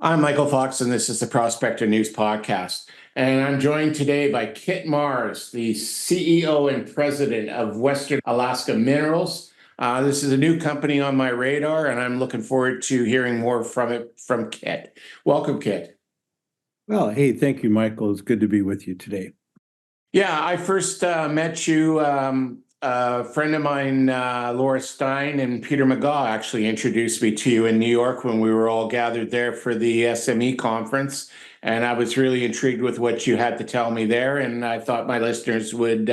I'm Michael Fox, and this is the Prospector News Podcast. And I'm joined today by Kit Mars, the CEO and president of Western Alaska Minerals. This is a new company on my radar, and I'm looking forward to hearing more from Kit. Welcome, Kit. Well, hey, thank you, Michael. It's good to be with you today. Yeah, I first met you. A friend of mine, Laura Stein and Peter McGaw, actually introduced me to you in New York when we were all gathered there for the SME conference. And I was really intrigued with what you had to tell me there. And I thought my listeners would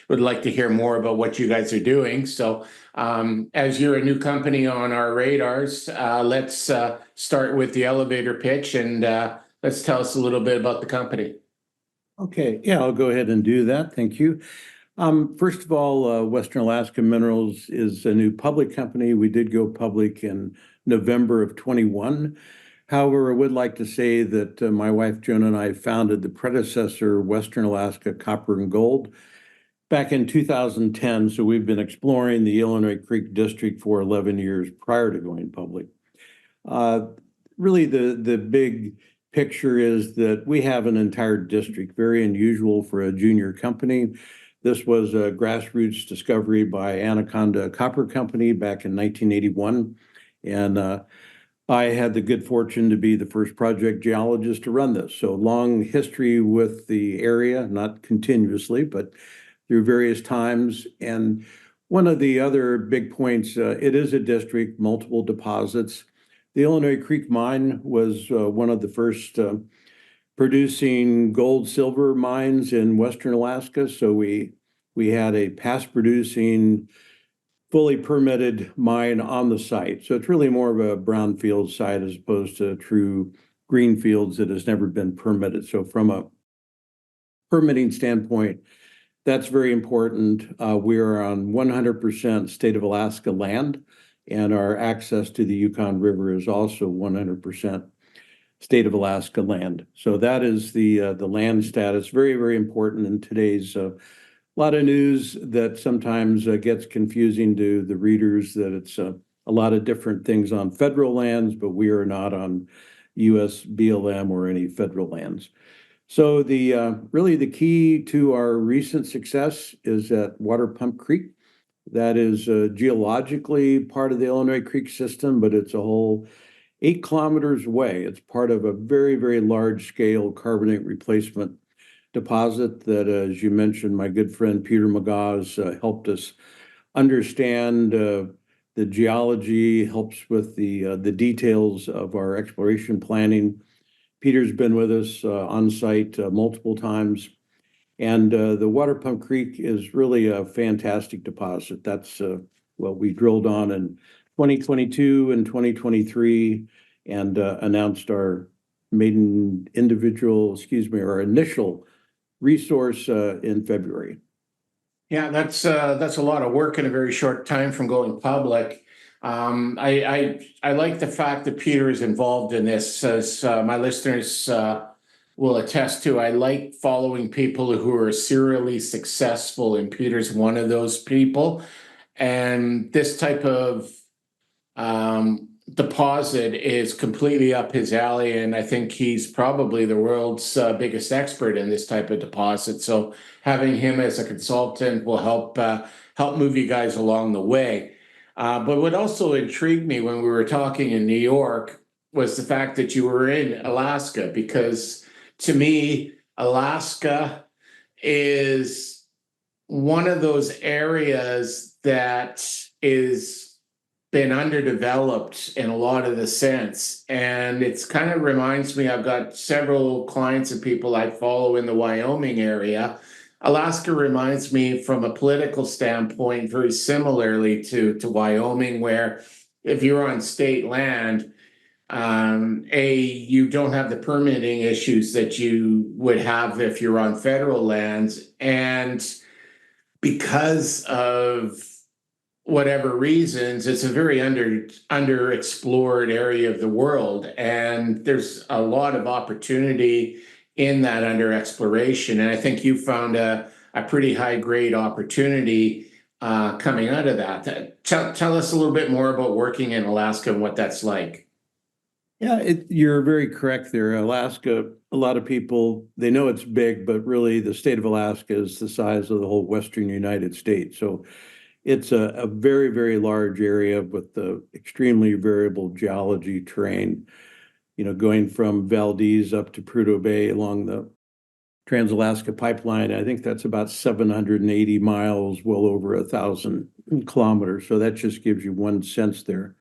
like to hear more about what you guys are doing. So as you're a new company on our radars, let's start with the elevator pitch and let's tell us a little bit about the company. Okay, yeah, I'll go ahead and do that. Thank you. First of all, Western Alaska Minerals is a new public company. We did go public in November of 21. However, I would like to say that my wife Joan and I founded the predecessor, Western Alaska Copper and Gold, back in 2010. So we've been exploring the Illinois Creek District for 11 years prior to going public. Really, the big picture is that we have an entire district, very unusual for a junior company. This was a grassroots discovery by Anaconda Copper Company back in 1981. And I had the good fortune to be the first project geologist to run this. So long history with the area, not continuously, but through various times. And one of the other big points, it is a district, multiple deposits. The Illinois Creek Mine was one of the first producing gold silver mines in Western Alaska. So we had a past producing, fully permitted mine on the site. So it's really more of a brownfield site as opposed to true green fields that has never been permitted. So from a permitting standpoint, that's very important. We are on 100% state of Alaska land, and our access to the Yukon River is also 100% state of Alaska land. So that is the land status, very, very important in today's a lot of news that sometimes gets confusing to the readers that it's a lot of different things on federal lands, but we are not on U.S. BLM or any federal lands. So really the key to our recent success is at Waterpum Creek. That is geologically part of the Illinois Creek system, but it's a whole 8 kilometers away. It's part of a very, very large scale carbonate replacement deposit that, as you mentioned, my good friend Peter McGaw has helped us understand the geology, helps with the details of our exploration planning. Peter's been with us on site multiple times. And the Waterpum Creek is really a fantastic deposit. That's what we drilled on in 2022 and 2023 and announced our our initial resource in February. Yeah, that's a lot of work in a very short time from going public. I like the fact that Peter is involved in this, as my listeners will attest to. I like following people who are serially successful, and Peter's one of those people. And this type of deposit is completely up his alley, and I think he's probably the world's biggest expert in this type of deposit. So having him as a consultant will help move you guys along the way. But what also intrigued me when we were talking in New York was the fact that you were in Alaska, because to me, Alaska is one of those areas that is been underdeveloped in a lot of the sense. And it's kind of reminds me, I've got several clients and people I follow in the Wyoming area. Alaska reminds me from a political standpoint very similarly to Wyoming, where if you're on state land, you don't have the permitting issues that you would have if you're on federal lands. And because of whatever reasons, it's a very underexplored area of the world. And there's a lot of opportunity in that underexploration. And I think you found a pretty high grade opportunity coming out of that. Tell us a little bit more about working in Alaska and what that's like. Yeah, you're very correct there. Alaska, a lot of people, they know it's big, but really the state of Alaska is the size of the whole Western United States. So it's a very, very large area with the extremely variable geology terrain, going from Valdez up to Prudhoe Bay along the Trans-Alaska Pipeline. I think that's about 780 miles, well over 1,000 kilometers. So that just gives you one sense there.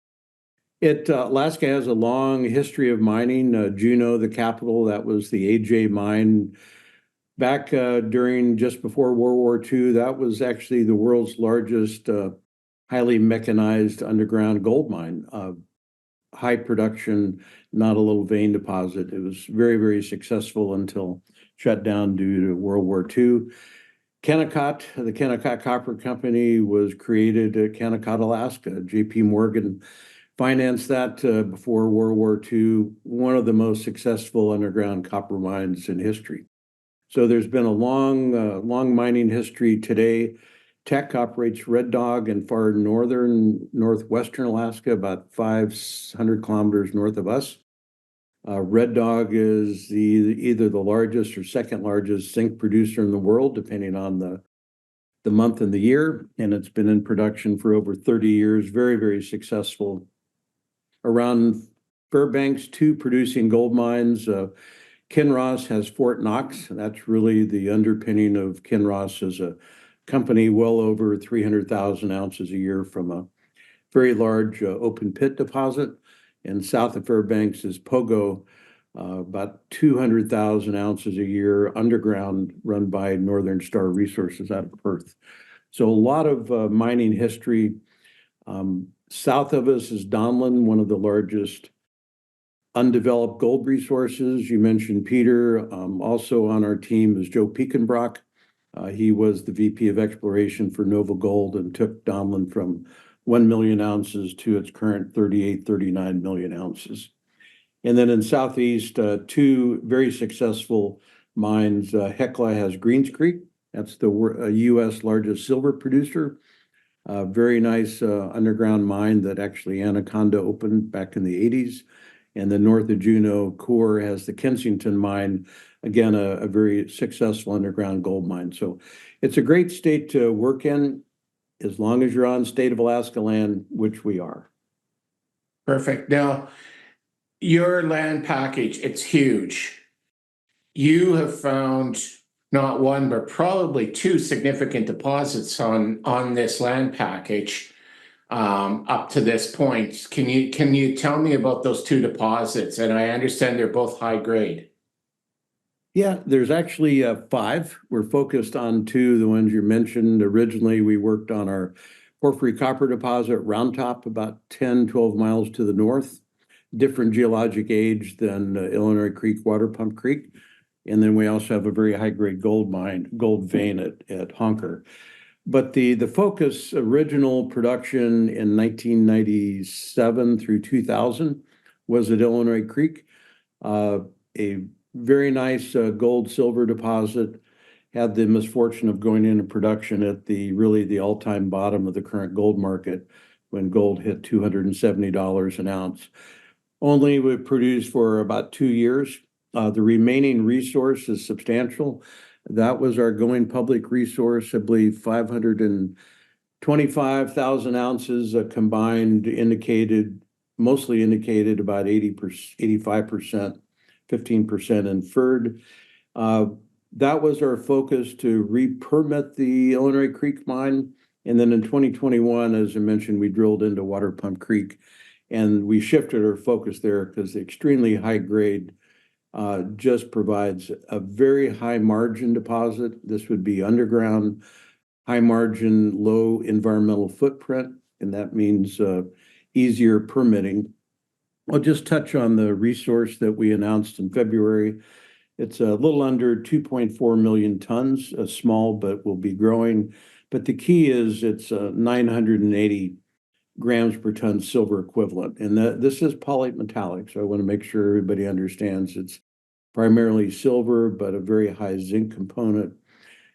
Alaska has a long history of mining. Juneau, the capital, that was the AJ mine. Back during just before World War II, that was actually the world's largest highly mechanized underground gold mine. High production, not a little vein deposit. It was very, very successful until shut down due to World War II. Kennecott, the Kennecott Copper Company was created at Kennecott, Alaska. J.P. Morgan financed that before World War II, one of the most successful underground copper mines in history. So there's been a long mining history today. Teck operates Red Dog in far northwestern Alaska, about 500 kilometers north of us. Red Dog is either the largest or second largest zinc producer in the world, depending on the month and the year, and it's been in production for over 30 years. Very, very successful. Around Fairbanks, two producing gold mines. Kinross has Fort Knox. That's really the underpinning of Kinross as a company, well over 300,000 ounces a year from a very large open pit deposit. And south of Fairbanks is Pogo, about 200,000 ounces a year underground, run by Northern Star Resources out of Perth. So a lot of mining history. South of us is Donlin, one of the largest undeveloped gold resources. You mentioned Peter. Also on our team is Joe Pekenbrock. He was the VP of Exploration for Nova Gold and took Donlin from 1 million ounces to its current 38, 39 million ounces. And then in Southeast, two very successful mines. Hecla has Greens Creek. That's the U.S. largest silver producer. Very nice underground mine that actually Anaconda opened back in the 80s. And then north of Juneau, Coeur has the Kensington mine, again, a very successful underground gold mine. So it's a great state to work in as long as you're on state of Alaska land, which we are. Perfect. Now, your land package, it's huge. You have found not one, but probably two significant deposits on this land package up to this point. Can you tell me about those two deposits? And I understand they're both high grade. Yeah, there's actually five. We're focused on two, the ones you mentioned. Originally, we worked on our porphyry copper deposit, Round Top, about 10, 12 miles to the north. Different geologic age than Illinois Creek, Waterpum Creek. And then we also have a very high-grade gold vein at Honker. But the focus, original production in 1997 through 2000 was at Illinois Creek. A very nice gold silver deposit. Had the misfortune of going into production at the all-time bottom of the current gold market when gold hit $270 an ounce. Only we produced for about 2 years. The remaining resource is substantial. That was our going public resource, I believe 525,000 ounces combined, mostly indicated, about 80%, 85%, 15% inferred. That was our focus, to re-permit the Illinois Creek mine. And then in 2021, as I mentioned, we drilled into Waterpum Creek, and we shifted our focus there because the extremely high grade just provides a very high margin deposit. This would be underground, high margin, low environmental footprint, and that means easier permitting. I'll just touch on the resource that we announced in February. It's a little under 2.4 million tons, small, but will be growing. But the key is it's 980 grams per ton silver equivalent. And this is polymetallic, so I want to make sure everybody understands it's primarily silver, but a very high zinc component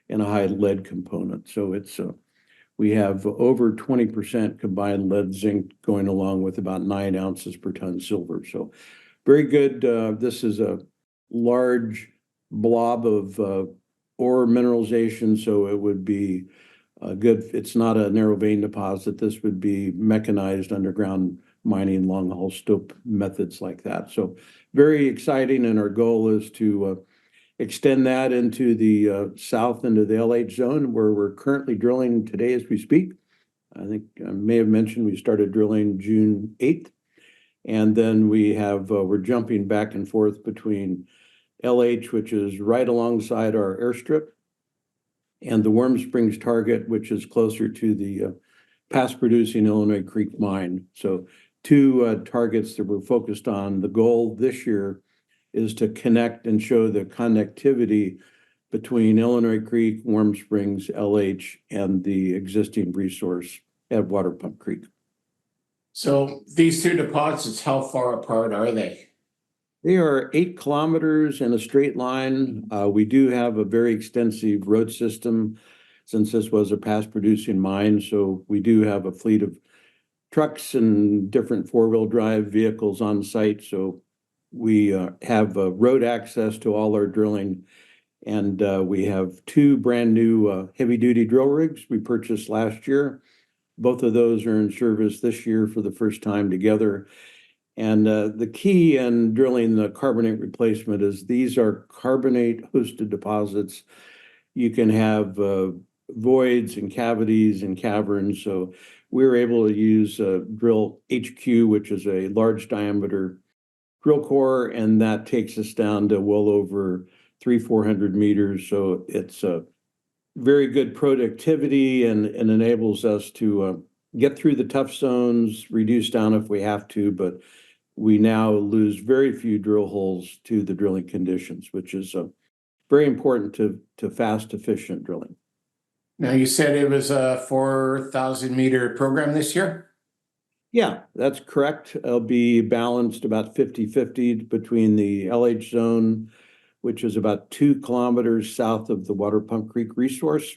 and a high lead component. So we have over 20% combined lead zinc going along with about 9 ounces per ton silver. So very good. This is a large blob of ore mineralization, so it would be good. It's not a narrow vein deposit. This would be mechanized underground mining, long haul stope methods like that. So very exciting, and our goal is to extend that into the south into the LH zone, where we're currently drilling today as we speak. I think I may have mentioned we started drilling June 8th. And then we're jumping back and forth between LH, which is right alongside our airstrip, and the Warm Springs target, which is closer to the past producing Illinois Creek mine. So two targets that we're focused on. The goal this year is to connect and show the connectivity between Illinois Creek, Warm Springs, LH, and the existing resource at Waterpum Creek. So these two deposits, how far apart are they? They are 8 kilometers in a straight line. We do have a very extensive road system since this was a past producing mine. So we do have a fleet of trucks and different four-wheel drive vehicles on site. So we have road access to all our drilling. And we have 2 brand new heavy-duty drill rigs we purchased last year. Both of those are in service this year for the first time together. And the key in drilling the carbonate replacement is these are carbonate hosted deposits. You can have voids and cavities and caverns. So we were able to use drill HQ, which is a large diameter drill core, and that takes us down to well over 300-400 meters. So it's a very good productivity and enables us to get through the tough zones, reduce down if we have to, but we now lose very few drill holes to the drilling conditions, which is very important to fast, efficient drilling. Now, you said it was a 4,000 meter program this year? Yeah, that's correct. It'll be balanced about 50-50 between the LH zone, which is about 2 kilometers south of the Waterpum Creek resource,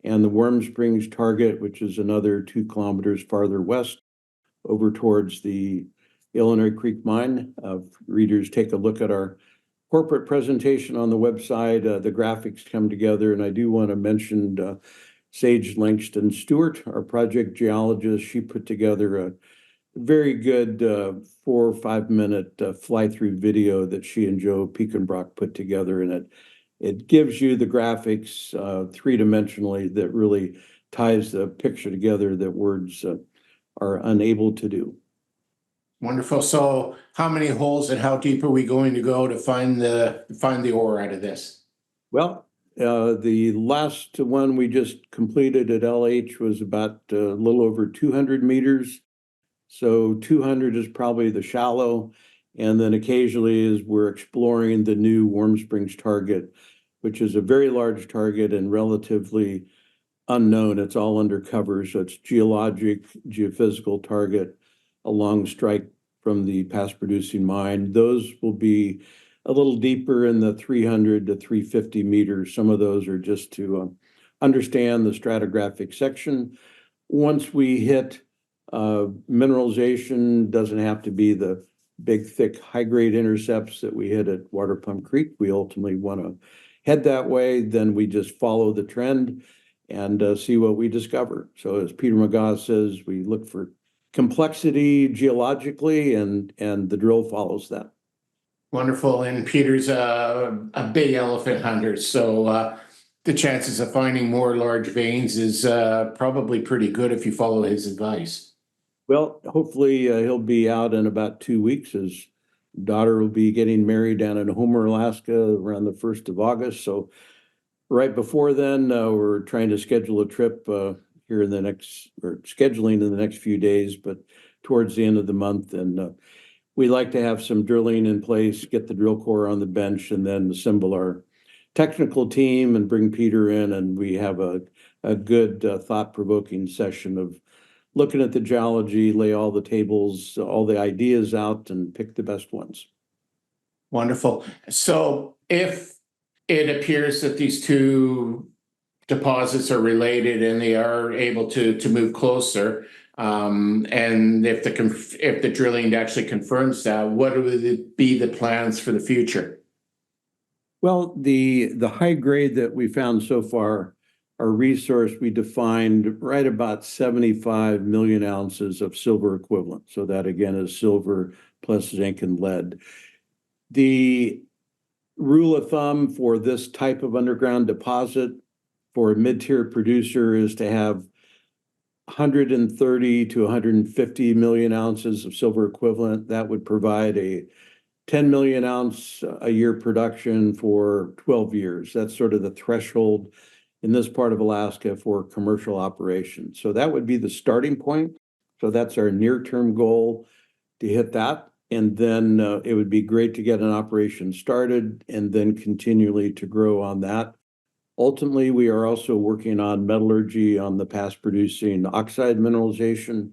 and the Warm Springs target, which is another 2 kilometers farther west over towards the Illinois Creek mine. Readers take a look at our corporate presentation on the website. The graphics come together, and I do want to mention Sage Langston Stewart, our project geologist. She put together a very good 4 or 5 minute fly-through video that she and Joe Pekenbrock put together, and it gives you the graphics 3-dimensionally that really ties the picture together that words are unable to do. Wonderful. So how many holes and how deep are we going to go to find the ore out of this? Well, the last one we just completed at LH was about a little over 200 meters. So 200 is probably the shallow. And then occasionally as we're exploring the new Warm Springs target, which is a very large target and relatively unknown. It's all undercover. So it's geologic, geophysical target along strike from the past producing mine. Those will be a little deeper in the 300 to 350 meters. Some of those are just to understand the stratigraphic section. Once we hit mineralization, doesn't have to be the big, thick, high-grade intercepts that we hit at Waterpum Creek. We ultimately want to head that way. Then we just follow the trend and see what we discover. So as Peter McGaugh says, we look for complexity geologically, and the drill follows that. Wonderful. And Peter's a big elephant hunter, so the chances of finding more large veins is probably pretty good if you follow his advice. Well, hopefully he'll be out in about 2 weeks. His daughter will be getting married down in Homer, Alaska around the 1st of August. So right before then, we're trying to schedule a trip here in the next, or scheduling in the next few days, but towards the end of the month. And we like to have some drilling in place, get the drill core on the bench, and then assemble our technical team and bring Peter in. And we have a good thought-provoking session of looking at the geology, lay all the tables, all the ideas out, and pick the best ones. Wonderful. So if it appears that these two deposits are related and they are able to move closer, And if the drilling actually confirms that, what would be the plans for the future? Well, the high grade that we found so far, our resource, we defined right about 75 million ounces of silver equivalent. So that again is silver plus zinc and lead. The rule of thumb for this type of underground deposit for a mid-tier producer is to have 130 to 150 million ounces of silver equivalent. That would provide a 10 million ounce a year production for 12 years. That's sort of the threshold in this part of Alaska for commercial operations. So that would be the starting point. So that's our near-term goal, to hit that. And then it would be great to get an operation started and then continually to grow on that. Ultimately, we are also working on metallurgy on the past producing oxide mineralization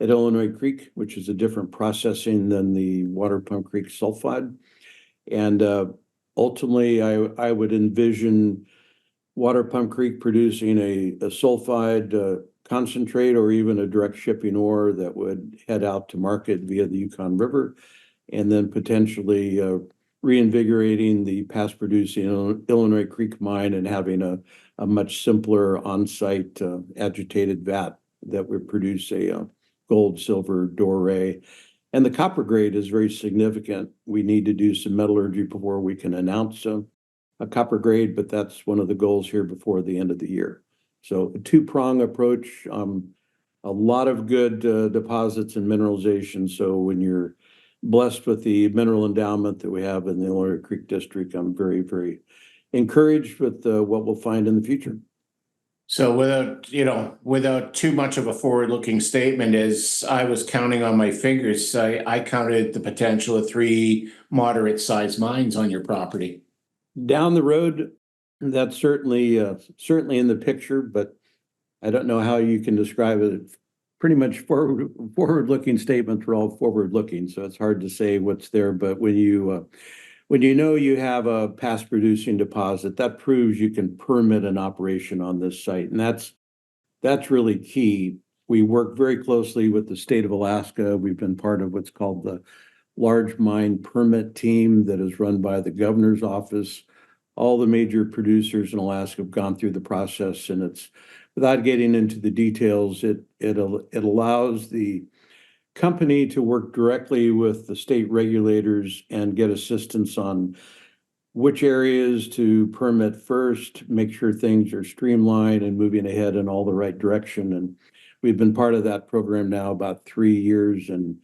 at Illinois Creek, which is a different processing than the Waterpum Creek sulfide. And ultimately, I would envision Waterpum Creek producing a sulfide concentrate or even a direct shipping ore that would head out to market via the Yukon River, and then potentially reinvigorating the past producing Illinois Creek mine and having a much simpler on-site agitated vat that would produce a gold, silver, doré. And the copper grade is very significant. We need to do some metallurgy before we can announce a copper grade, but that's one of the goals here before the end of the year. So a two-prong approach, a lot of good deposits and mineralization. So when you're blessed with the mineral endowment that we have in the Illinois Creek District, I'm very, very encouraged with what we'll find in the future. So without too much of a forward-looking statement, as I was counting on my fingers, I counted the potential of 3 moderate-sized mines on your property. Down the road, that's certainly in the picture, but I don't know how you can describe it. Pretty much forward-looking statements are all forward-looking, so it's hard to say what's there. But when you know you have a past producing deposit, that proves you can permit an operation on this site, and that's really key. We work very closely with the state of Alaska. We've been part of what's called the Large Mine Permit Team that is run by the governor's office. All the major producers in Alaska have gone through the process, and it's, without getting into the details, it allows the company to work directly with the state regulators and get assistance on which areas to permit first, make sure things are streamlined and moving ahead in all the right direction. And we've been part of that program now about 3 years and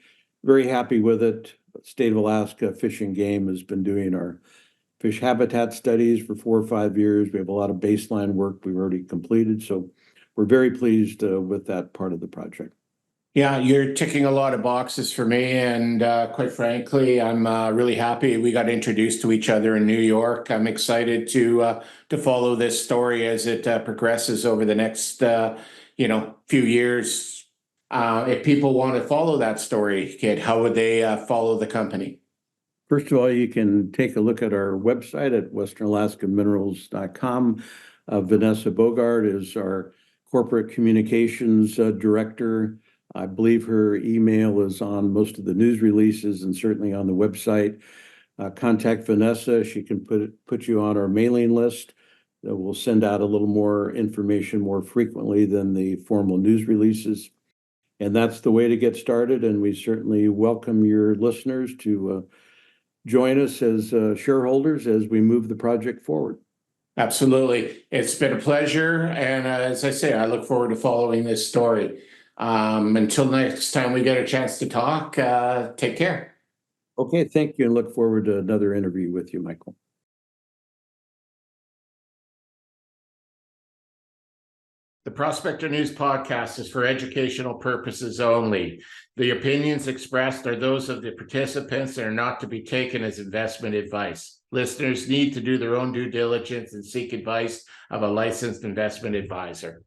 very happy with it. State of Alaska Fish and Game has been doing our fish habitat studies for 4 or 5 years. We have a lot of baseline work we've already completed. So we're very pleased with that part of the project. Yeah, you're ticking a lot of boxes for me, and quite frankly, I'm really happy we got introduced to each other in New York. I'm excited to follow this story as it progresses over the next few years. If people want to follow that story, Kit, how would they follow the company? First of all, you can take a look at our website at westernalaskaminerals.com. Vanessa Bogart is our corporate communications director. I believe her email is on most of the news releases and certainly on the website. Contact Vanessa. She can put you on our mailing list. We'll send out a little more information more frequently than the formal news releases. And that's the way to get started. And we certainly welcome your listeners to join us as shareholders as we move the project forward. Absolutely. It's been a pleasure. And as I say, I look forward to following this story. Until next time we get a chance to talk, take care. Okay, thank you, and look forward to another interview with you, Michael. The Prospector News podcast is for educational purposes only. The opinions expressed are those of the participants and are not to be taken as investment advice. Listeners need to do their own due diligence and seek advice of a licensed investment advisor.